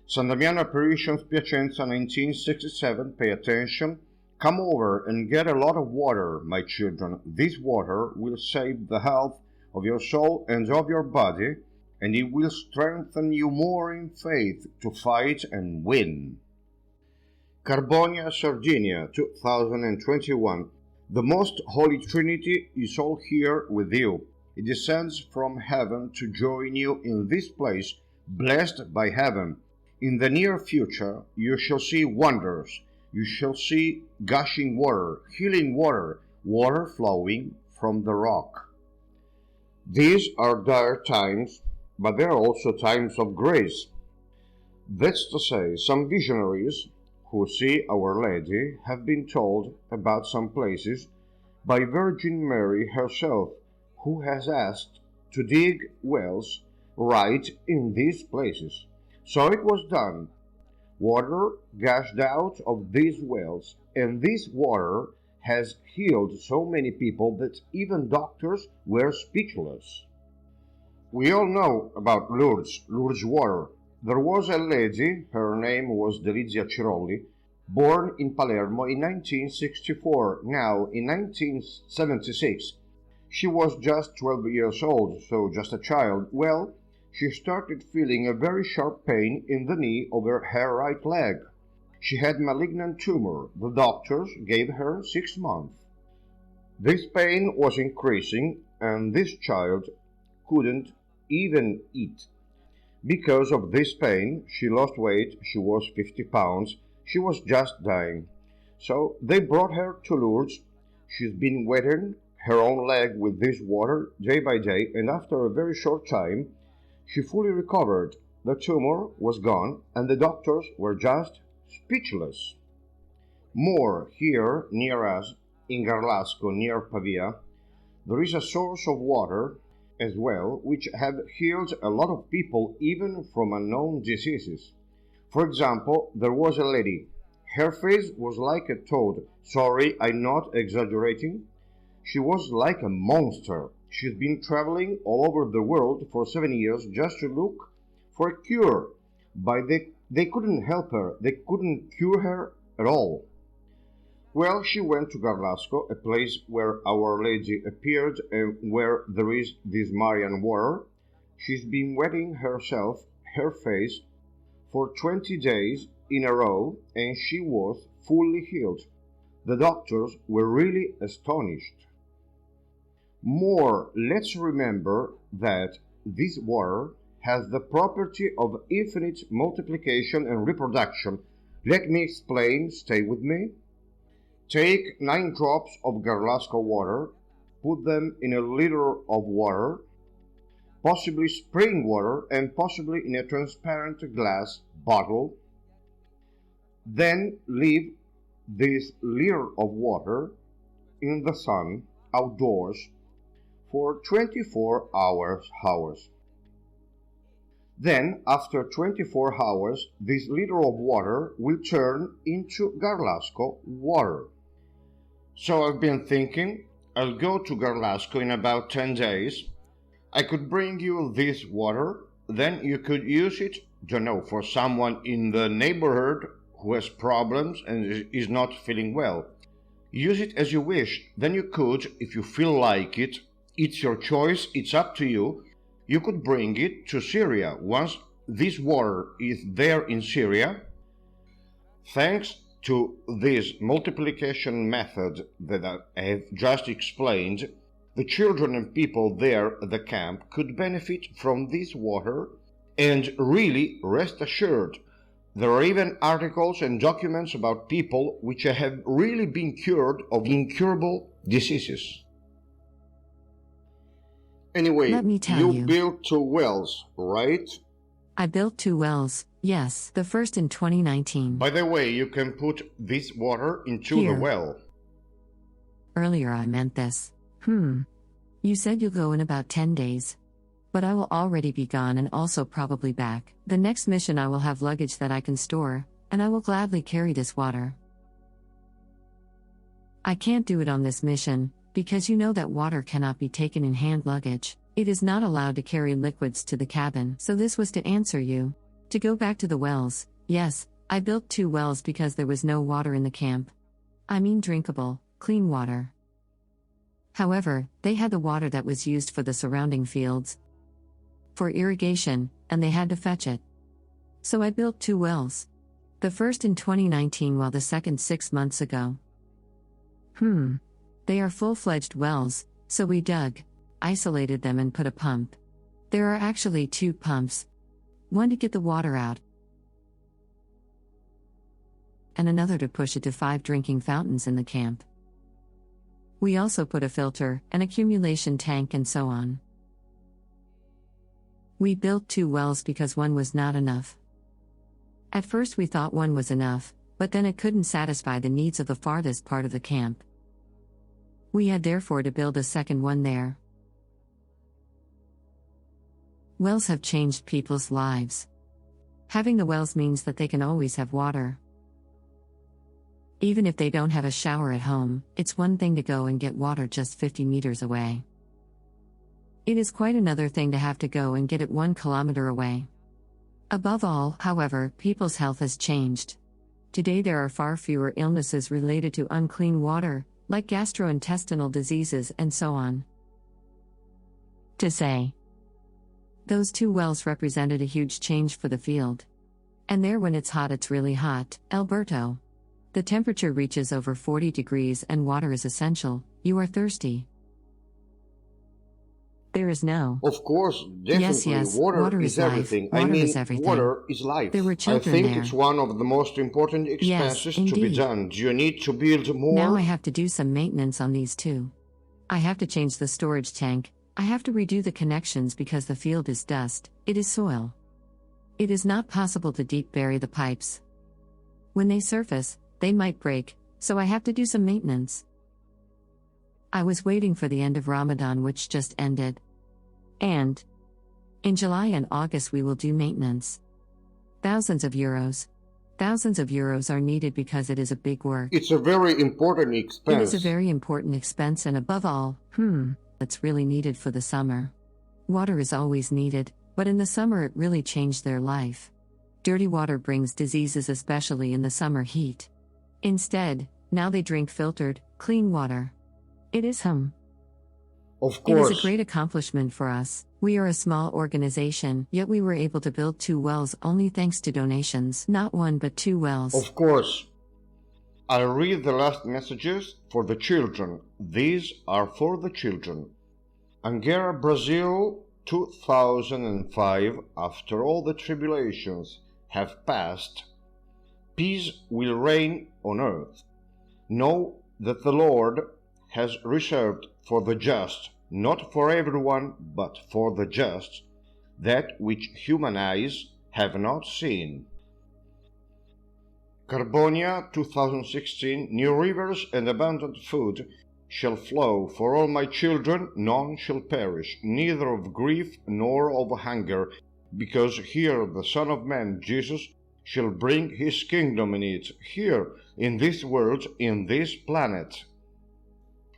San Damiano Apparitions, Piacenza, 1967. Pay attention. Come over and get a lot of water, my children. This water will save the health of your soul and of your body, and it will strengthen you more in faith to fight and win. Carbonia, Sardinia, 2021. The Most Holy Trinity is all here with you. It descends from heaven to join you in this place, blessed by heaven. In the near future, you shall see wonders. You shall see gushing water, healing water, water flowing from the rock. These are dire times, but they are also times of grace. That's to say, some visionaries who see Our Lady have been told about some places by Virgin Mary herself, who has asked to dig wells right in these places. So it was done. Water gushed out of these wells, and this water has healed so many people that even doctors were speechless. We all know about Lourdes water. There was a lady, her name was Delizia Cirolli, born in Palermo in 1964. Now, in 1976, she was just 12 years old, so just a child. Well, she started feeling a very sharp pain in the knee over her right leg. She had malignant tumor. The doctors gave her 6 months. This pain was increasing, and this child couldn't even eat. Because of this pain, she lost weight. She was 50 pounds. She was just dying. So they brought her to Lourdes. She's been wetting her own leg with this water day by day, and after a very short time, she fully recovered. The tumor was gone, and the doctors were just speechless. More, here near us, in Garlasco, near Pavia, there is a source of water, as well, which have healed a lot of people even from unknown diseases. For example, there was a lady. Her face was like a toad. Sorry, I'm not exaggerating. She was like a monster. She's been traveling all over the world for 7 years just to look for a cure. But they couldn't help her. They couldn't cure her at all. Well, she went to Garlasco, a place where Our Lady appeared and where there is this Marian water. She's been wetting herself, her face, for 20 days in a row, and she was fully healed. The doctors were really astonished. More, let's remember that this water has the property of infinite multiplication and reproduction. Let me explain, stay with me. Take 9 drops of Garlasco water, put them in a liter of water, possibly spring water, and possibly in a transparent glass bottle. Then leave this liter of water in the sun, outdoors, for 24 hours. Then, after 24 hours, this liter of water will turn into Garlasco water. So I've been thinking, I'll go to Garlasco in about 10 days. I could bring you this water, then you could use it, don't know, for someone in the neighborhood who has problems and is not feeling well. Use it as you wish. Then you could, if you feel like it, it's your choice, it's up to you. You could bring it to Syria. Once this water is there in Syria, thanks to this multiplication method that I have just explained, the children and people there at the camp could benefit from this water, and really rest assured, there are even articles and documents about people which have really been cured of incurable diseases. Anyway, Let me tell you. built 2 wells, right? I built 2 wells, yes, the first in 2019. By the way, you can put this water into Here. the well. Earlier I meant this. You said you'll go in about 10 days. But I will already be gone and also probably back. The next mission I will have luggage that I can store, and I will gladly carry this water. I can't do it on this mission, because you know that water cannot be taken in hand luggage. It is not allowed to carry liquids to the cabin. So this was to answer you. To go back to the wells, yes, I built 2 wells because there was no water in the camp. I mean drinkable, clean water. However, they had the water that was used for the surrounding fields for irrigation, and they had to fetch it. So I built 2 wells. The first in 2019 while the second 6 months ago. They are full-fledged wells, so we dug, isolated them and put a pump. There are actually 2 pumps. One to get the water out, and another to push it to 5 drinking fountains in the camp. We also put a filter, an accumulation tank and so on. We built 2 wells because one was not enough. At first we thought one was enough, but then it couldn't satisfy the needs of the farthest part of the camp. We had therefore to build a second one there. Wells have changed people's lives. Having the wells means that they can always have water. Even if they don't have a shower at home, it's one thing to go and get water just 50 meters away. It is quite another thing to have to go and get it 1 kilometer away. Above all, however, people's health has changed. Today there are far fewer illnesses related to unclean water, like gastrointestinal diseases and so on. To say, those 2 wells represented a huge change for the field. And there when it's hot it's really hot, Alberto. The temperature reaches over 40 degrees and water is essential, you are thirsty. There is no. Of course, definitely, Yes, water is life. everything. Water is everything. Water is life. There were I children think there. it's one of the most important expenses to be indeed. done. Do you need to build more? Now I have to do some maintenance on these 2. I have to change the storage tank, I have to redo the connections because the field is dust, it is soil. It is not possible to deep bury the pipes. When they surface, they might break, so I have to do some maintenance. I was waiting for the end of Ramadan which just ended. And in July and August we will do maintenance. Thousands of euros. Thousands of euros are needed because it is a big work. It's a very important expense. It is a very important expense, and above all, it's really needed for the summer. Water is always needed, but in the summer it really changed their life. Dirty water brings diseases, especially in the summer heat. Instead, now they drink filtered, clean water. It is Of It course. is a great accomplishment for us. We are a small organization, yet we were able to build 2 wells only thanks to donations. Not 1 but 2 wells. Of course. I'll read the last messages for the children. These are for the children. Angera, Brazil, 2005. After all the tribulations have passed, peace will reign on earth. Know that the Lord has reserved for the just, not for everyone, but for the just, that which human eyes have not seen. Carbonia, 2016. New rivers and abundant food shall flow for all my children, none shall perish, neither of grief nor of hunger, because here the Son of Man, Jesus, shall bring his kingdom in it, here, in this world, in this planet.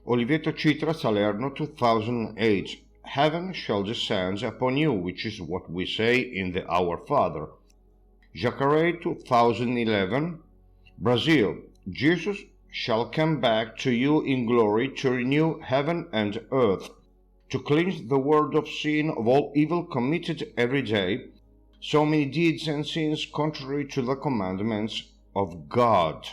Oliveto Citra, Salerno, 2008. Heaven shall descend upon you, which is what we say in the Our Father. Jacare, 2011. Brazil, Jesus shall come back to you in glory to renew heaven and earth, to cleanse the world of sin, of all evil committed every day, so many deeds and sins contrary to the commandments of God,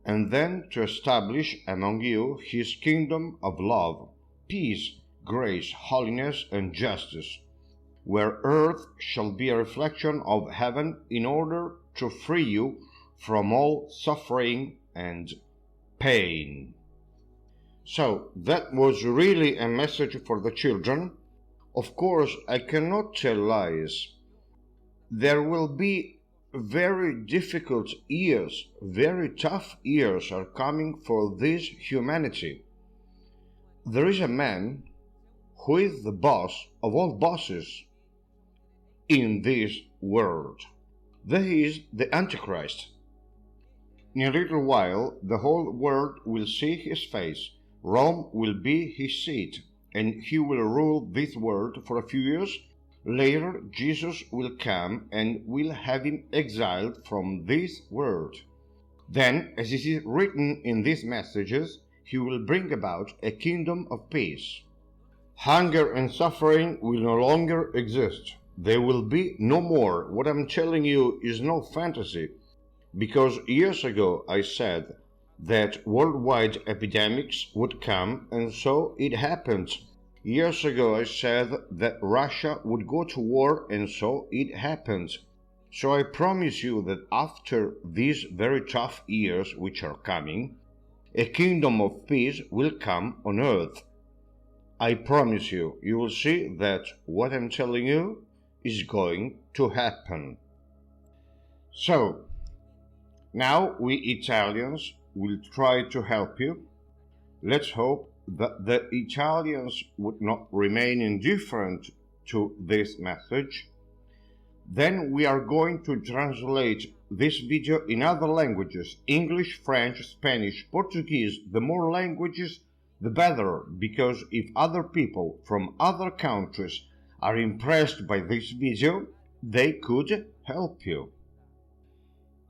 and then to establish among you his kingdom of love, peace, grace, holiness, and justice, where earth shall be a reflection of heaven, in order to free you from all suffering and pain. So that was really a message for the children. Of course, I cannot tell lies. There will be very difficult years, very tough years are coming for this humanity. There is a man who is the boss of all bosses in this world. That is the Antichrist. In a little while, the whole world will see his face. Rome will be his seat, and he will rule this world for a few years. Later, Jesus will come and will have him exiled from this world. Then, as it is written in these messages, he will bring about a kingdom of peace. Hunger and suffering will no longer exist. There will be no more. What I'm telling you is no fantasy, because years ago I said that worldwide epidemics would come, and so it happened. Years ago I said that Russia would go to war, and so it happened. So I promise you that after these very tough years which are coming, a kingdom of peace will come on earth. I promise you, you will see that what I'm telling you is going to happen. So, now we Italians will try to help you. Let's hope that the Italians would not remain indifferent to this message. Then we are going to translate this video in other languages: English, French, Spanish, Portuguese. The more languages, the better, because if other people from other countries are impressed by this video, they could help you.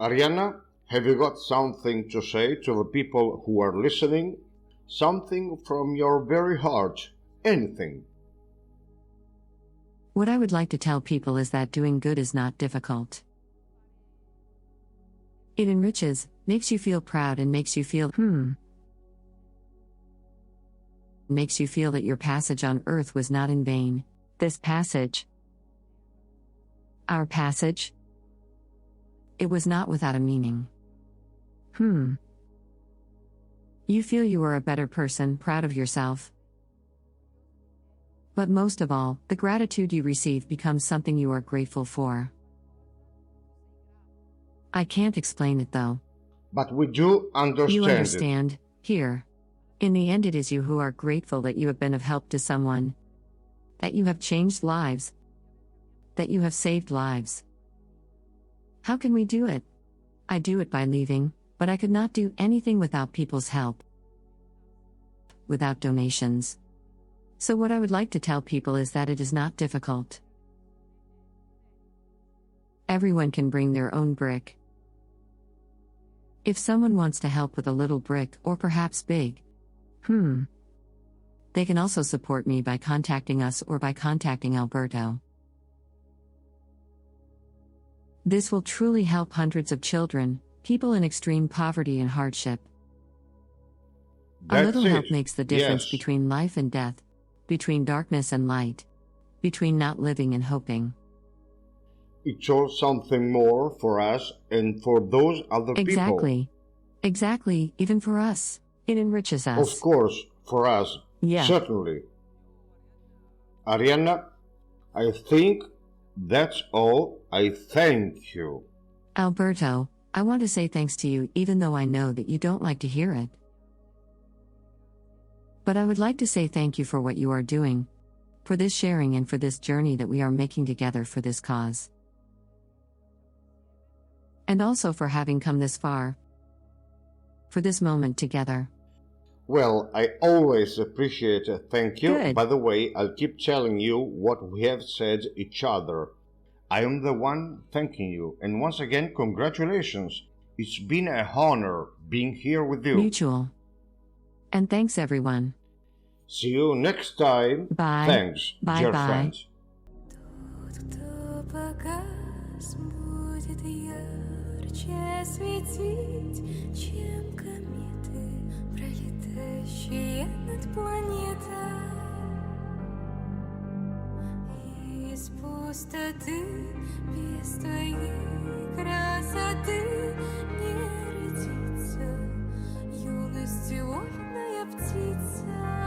Arianna, have you got something to say to the people who are listening? Something from your very heart, anything. What I would like to tell people is that doing good is not difficult. It enriches, makes you feel proud, and makes you feel, makes you feel that your passage on earth was not in vain. This passage, our passage, it was not without a meaning. You feel you are a better person, proud of yourself. But most of all, the gratitude you receive becomes something you are grateful for. I can't explain it though. But we do understand You it. understand, here. In the end, it is you who are grateful that you have been of help to someone. that you have changed lives, that you have saved lives. How can we do it? I do it by leaving, but I could not do anything without people's help, without donations. So what I would like to tell people is that it is not difficult. Everyone can bring their own brick. If someone wants to help with a little brick or perhaps big, they can also support me by contacting us or by contacting Alberto. This will truly help hundreds of children, people in extreme poverty and hardship. A little help makes the difference between life and death, between darkness and light, between not living and hoping. It's all something more for us and for those other people. Exactly, even for us. It enriches us. Of course, for us, certainly. Arianna, I think that's all. I thank you. Alberto, I want to say thanks to you even though I know that you don't like to hear it. But I would like to say thank you for what you are doing, for this sharing and for this journey that we are making together for this cause. And also for having come this far, for this moment together. Well, I always appreciate a thank you. Good. By the way, I'll keep telling you what we have said each other. I am the one thanking you. And once again, congratulations. It's been an honor being here with you. Mutual. And thanks everyone. See you next time. Bye. Thanks, Bye dear bye. friends. Светить, чем кометы, пролетающие над планетой. Из пустоты, без твоей красоты не родится юностью вольная птица.